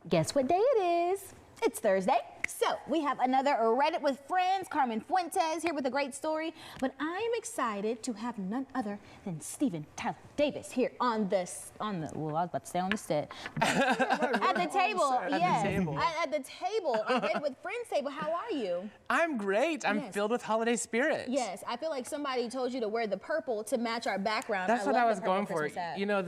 Guess what day it is? It's Thursday. So we have another Reddit with Friends, Carmen Fuentes here with a great story. But I'm excited to have none other than Stephen Tyler Davis here on well, I was about to say on the set. At the table, yes. At the table, on Reddit with Friends table. How are you? I'm great. I'm filled with holiday spirit. Yes, I feel like somebody told you to wear the purple to match our background. That's what I was going for. You know,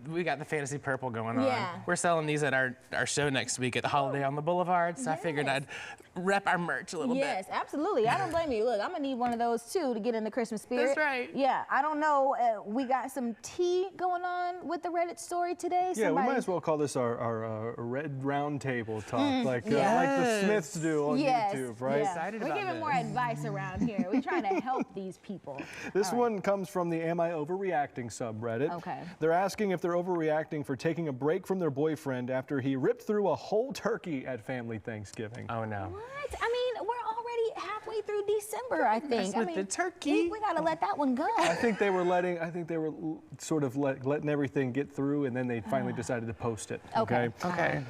we got the fantasy purple going on. Yeah. We're selling these at our show next week at the Holiday on the Boulevard, so I figured I'd rep our merch a little bit. Yes, absolutely. I don't blame you. Look, I'm gonna need one of those too to get in the Christmas spirit. That's right. Yeah, I don't know. We got some tea going on with the Reddit story today. Yeah, we might as well call this our Red Round Table talk, like the Smiths do on YouTube, right? Excited We're about giving this. more advice around here. We're trying to help these people. This one comes from the Am I Overreacting subreddit. Okay. They're asking if they're overreacting for taking a break from their boyfriend after he ripped through a whole turkey at family Thanksgiving. Oh no. What? I mean, we're already halfway through December, I think. With the turkey. We gotta let that one go. I think they were sort of letting everything get through, and then they finally decided to post it. Okay.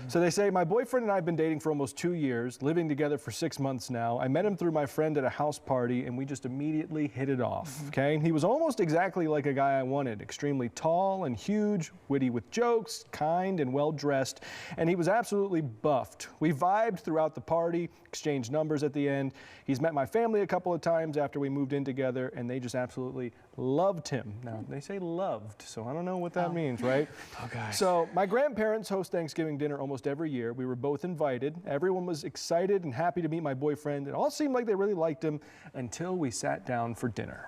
So they say, my boyfriend and I have been dating for almost 2 years, living together for 6 months now. I met him through my friend at a house party, and we just immediately hit it off. Okay. He was almost exactly like a guy I wanted, extremely tall and huge, witty with jokes, kind and well dressed, and he was absolutely buffed. We vibed throughout the party, exchanged numbers at the end. He's met my family a couple of times after we moved in together, and they just absolutely loved him. Now, they say loved, so I don't know what that means, right? Oh, gosh. So my grandparents host Thanksgiving dinner almost every year. We were both invited. Everyone was excited and happy to meet my boyfriend. It all seemed like they really liked him until we sat down for dinner.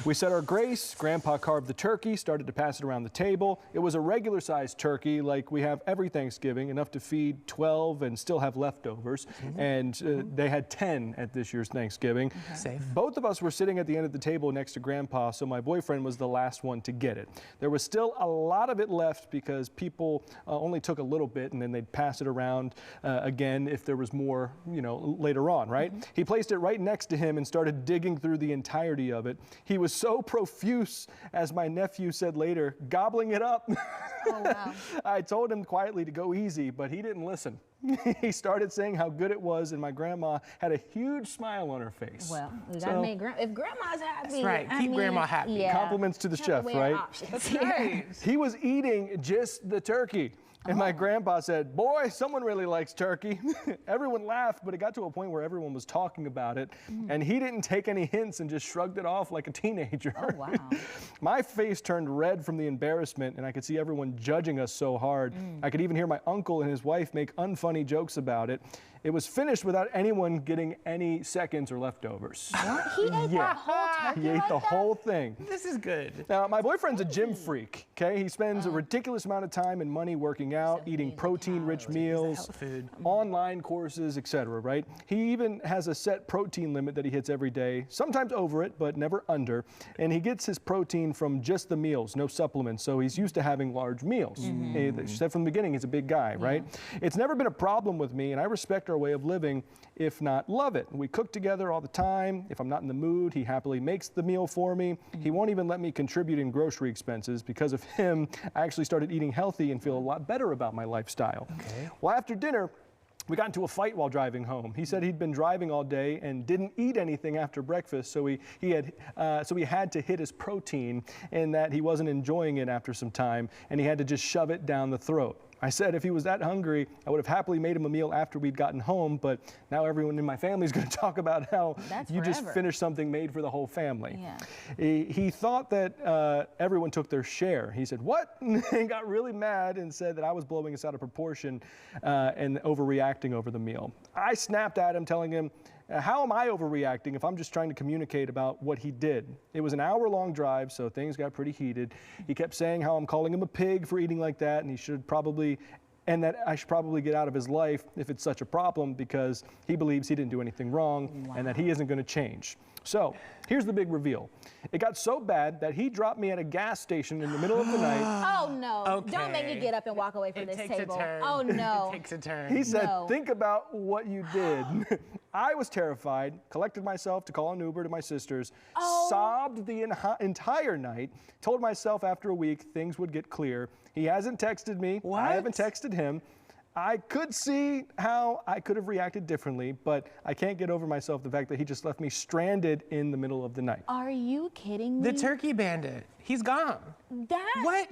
We said our grace, Grandpa carved the turkey, started to pass it around the table. It was a regular sized turkey like we have every Thanksgiving, enough to feed 12 and still have leftovers. And they had 10 at this year's Thanksgiving. Safe. Both of us were sitting at the end of the table next to Grandpa, so my boyfriend was the last one to get it. There was still a lot of it left because people only took a little bit and then they'd pass it around again if there was more, you know, later on, right? He placed it right next to him and started digging through the entirety of it. He was so profuse, as my nephew said later, gobbling it up. Oh, wow. I told him quietly to go easy, but he didn't listen. He started saying how good it was, and my grandma had a huge smile on her face. Well, we gotta make if grandma's happy. That's right. Keep grandma happy. Yeah. Compliments to the chef, right? That's right. He was eating just the turkey. And my grandpa said, boy, someone really likes turkey. Everyone laughed, but it got to a point where everyone was talking about it. And he didn't take any hints and just shrugged it off like a teenager. Oh, wow. My face turned red from the embarrassment, and I could see everyone judging us so hard. I could even hear my uncle and his wife make unfunny jokes about it. It was finished without anyone getting any seconds or leftovers. What? He ate that whole turkey He ate like the that? whole thing. This is good. Now, my boyfriend's a gym freak, okay? He spends a ridiculous amount of time and money working out, eating protein-rich meals, Health food. online courses, etc., right? He even has a set protein limit that he hits every day, sometimes over it, but never under. And he gets his protein from just the meals, no supplements, so he's used to having large meals. He said from the beginning he's a big guy, right? It's never been a problem with me, and I respect our way of living, if not love it. We cook together all the time. If I'm not in the mood, he happily makes the meal for me. He won't even let me contribute in grocery expenses. Because of him, I actually started eating healthy and feel a lot better about my lifestyle. Well, after dinner, we got into a fight while driving home. He said he'd been driving all day and didn't eat anything after breakfast, so he had to hit his protein, and that he wasn't enjoying it after some time, and he had to just shove it down the throat. I said if he was that hungry, I would have happily made him a meal after we'd gotten home, but now everyone in my family is going to talk about how just finished something made for the whole family. He thought that everyone took their share. He said, what? And got really mad and said that I was blowing us out of proportion and overreacting over the meal. I snapped at him, telling him, how am I overreacting if I'm just trying to communicate about what he did? It was an hour-long drive, so things got pretty heated. He kept saying how I'm calling him a pig for eating like that, and that I should probably get out of his life if it's such a problem, because he believes he didn't do anything wrong and that he isn't going to change. So here's the big reveal. It got so bad that he dropped me at a gas station in the middle of the night. Oh, no. Okay. Don't make me get up and walk away from this table. It takes a turn. Oh, no. It takes a turn. He said, think about what you did. I was terrified, collected myself to call an Uber to my sister's, sobbed the entire night, told myself after a week things would get clear. He hasn't texted me. What? I haven't texted him. I could see how I could have reacted differently, but I can't get over myself the fact that he just left me stranded in the middle of the night. Are you kidding me? The turkey bandit. He's gone. What?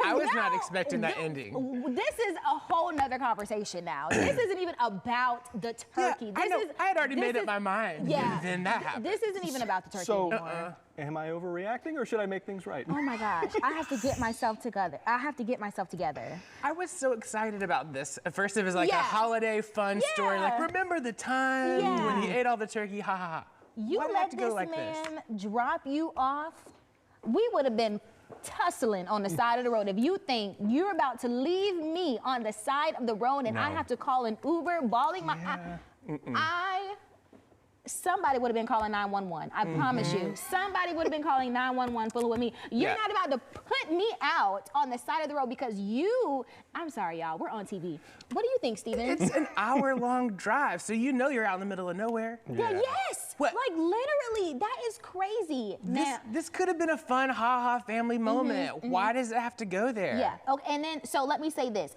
I was not expecting that ending. This is a whole nother conversation now. This isn't even about the turkey. Yeah, I know. I had already made up my mind. Yeah. Then that happened. This isn't even about the turkey So, anymore. am I overreacting or should I make things right? Oh my gosh, I have to get myself together. I was so excited about this. At first it was like a Yeah. holiday fun story. Like, Yeah. remember the time Yeah. when he ate all the turkey? Ha ha ha. You Why did it have let to this go like man drop you off, we would have been tussling on the side of the road. If you think you're about to leave me on the side of the road and I No. have to call an Uber, bawling my somebody would have been calling 911. I promise you. Somebody would have been calling 911 fooling with me. You're Yeah. not about to put me out on the side of the road because I'm sorry, y'all, we're on TV. What do you think, Steven? It's an hour-long drive, so you know you're out in the middle of nowhere. Yeah, yes. What? Like literally, that is crazy. This could have been a fun ha-ha family moment. Why does it have to go there? Yeah. Okay. And then, so let me say this.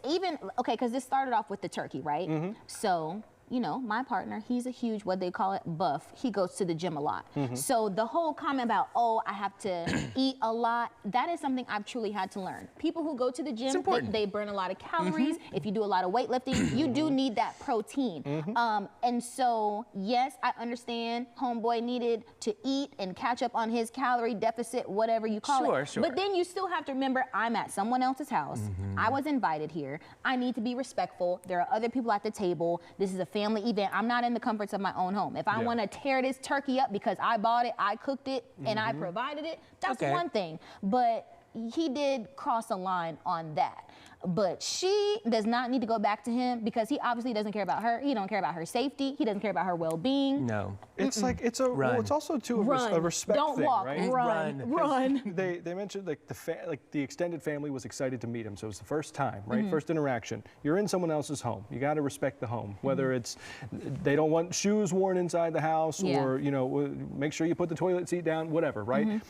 Because this started off with the turkey, right? So, you know, my partner, he's a huge, what they call it, buff. He goes to the gym a lot. So the whole comment about, oh, I have to eat a lot, that is something I've truly had to learn. People who go to the gym, they burn a lot of calories. If you do a lot of weightlifting, you do need that protein. And so, yes, I understand homeboy needed to eat and catch up on his calorie deficit, whatever you call it. Sure. But then you still have to remember, I'm at someone else's house. I was invited here. I need to be respectful. There are other people at the table. This is a family event. I'm not in the comforts of my own home. If I want to tear this turkey up because I bought it, I cooked it, and I provided it, that's one thing. But he did cross a line on that. But she does not need to go back to him because he obviously doesn't care about her. He don't care about her safety. He doesn't care about her well-being. No. It's like, it's a, well, it's also too a respect Don't thing, walk. right? Run. They mentioned like the extended family was excited to meet him, so it was the first time, right? First interaction. You're in someone else's home. You got to respect the home, whether it's they don't want shoes worn inside the house, or you know, make sure you put the toilet seat down, whatever, right?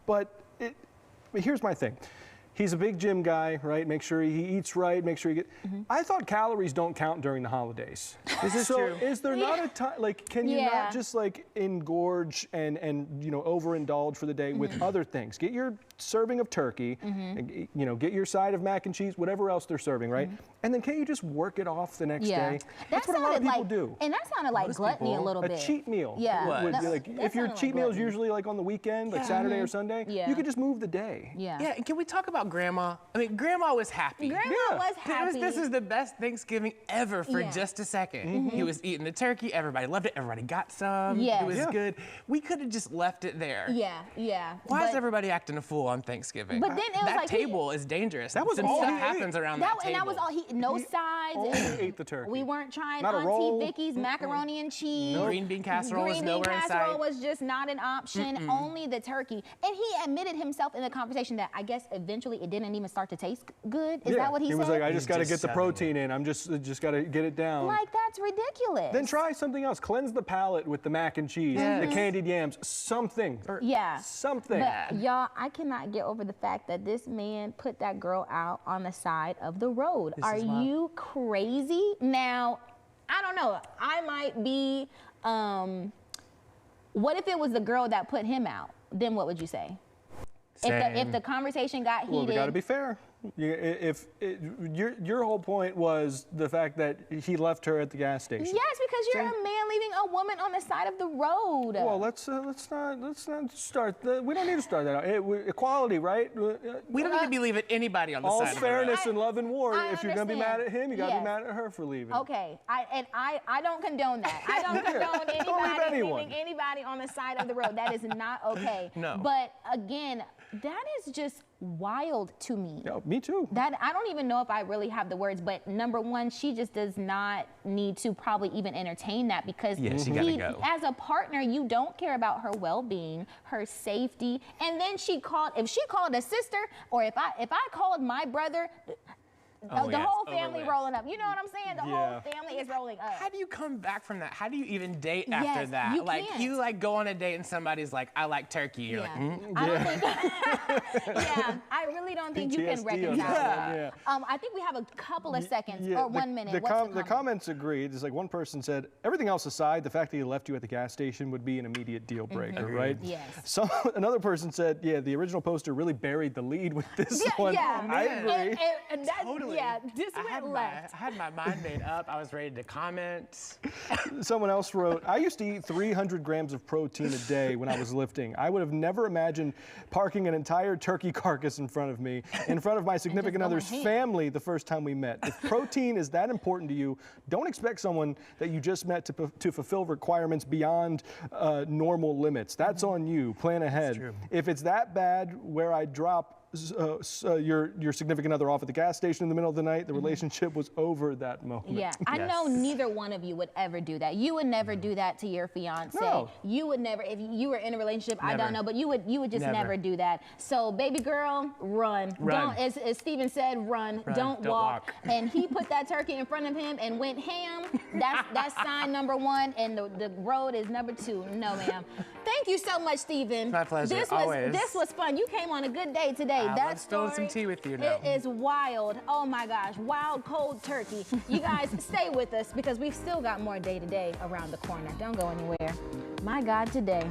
But here's my thing. He's a big gym guy, right? Make sure he eats right, make sure he I thought calories don't count during the holidays. True. Is there not a time, like, can you not just like engorge and you know, overindulge for the day with other things? Get your serving of turkey, and, you know, get your side of mac and cheese, whatever else they're serving, right? And then can't you just work it off the next day? That's what a lot of people do. And that sounded like gluttony a little bit. A cheat meal. Yeah. Would be like, if your cheat meal is usually like on the weekend, like Saturday or Sunday, you could just move the day. Yeah. Yeah, and can we talk about Grandma? I mean, Grandma was happy. Grandma was happy. This is the best Thanksgiving ever for just a second. He was eating the turkey. Everybody loved it. Everybody got some. It was good. We could have just left it there. Yeah. Why is everybody acting a fool on Thanksgiving? But then it was that like table is dangerous. That was Some all stuff he ate. happens around that table. And that was all he, no sides. Only ate the turkey. We weren't trying Not a roll. Auntie Vicky's macaroni and cheese. Green bean casserole was nowhere in Green bean sight. casserole was just not an option. Only the turkey. And he admitted himself in the conversation that I guess eventually it didn't even start to taste good. Is that what he said? He was like, I just got to just get the shoving protein in. I'm just got to get it down. Like, that's ridiculous. Then try something else. Cleanse the palate with the mac and cheese, the candied yams, something. Something. But y'all, I cannot get over the fact that this man put that girl out on the side of the road. Are you crazy? Now, I don't know. I might be, what if it was the girl that put him out? Then what would you say? If the conversation got heated. Well, we got to be fair. Your whole point was the fact that he left her at the gas station. Yes, because you're a man leaving a woman on the side of the road. Well, let's not start. We don't need to start that out. Equality, right? We don't need to be leaving anybody on the side of the road. All fairness and love and war. I If you're gonna be mad at him, you gotta be mad at her for leaving. Okay, I don't condone that. I don't condone anybody leaving anybody on the side of the road. That is not okay. No. But again, that is just wild to me. Yeah, me too. That I don't even know if I really have the words, but number one, she just does not need to probably even entertain that because she gotta go. As a partner, you don't care about her well-being, her safety, and then if she called a sister, or if I called my brother, the whole family rolling up. You know what I'm saying? The whole family is rolling up. How do you come back from that? How do you even date after that? You like can't. you like go on a date and somebody's like, I like turkey. You're like, I don't think. I really don't think you can reconcile it. I think we have a couple of seconds or 1 minute. The comments agreed. It's like one person said, everything else aside, the fact that he left you at the gas station would be an immediate deal breaker, right? Yes. So another person said, yeah, the original poster really buried the lead with this one. I agree. And that, totally. This went left. I had my mind made up. I was ready to comment. Someone else wrote, I used to eat 300 grams of protein a day when I was lifting. I would have never imagined parking an entire turkey carcass in front of me, in front of my significant other's family the first time we met. If protein is that important to you, don't expect someone that you just met to fulfill requirements beyond normal limits. That's on you. Plan ahead. If it's that bad where I drop your significant other off at the gas station in the middle of the night, the relationship was over that moment. Yeah, I know neither one of you would ever do that. You would never do that to your fiance. No. You would never, if you were in a relationship, I don't know, but you would just never do that. So baby girl, run. Don't, as Steven said, run. Don't walk. And he put that turkey in front of him and went ham. That's sign number 1, and the road is number 2. No, ma'am. Thank you so much, Steven. My pleasure. This was fun. You came on a good day today. Let's spill some tea with you now. It is wild. Oh my gosh, wild cold turkey. You guys stay with us because we've still got more day to day around the corner. Don't go anywhere. My God, today.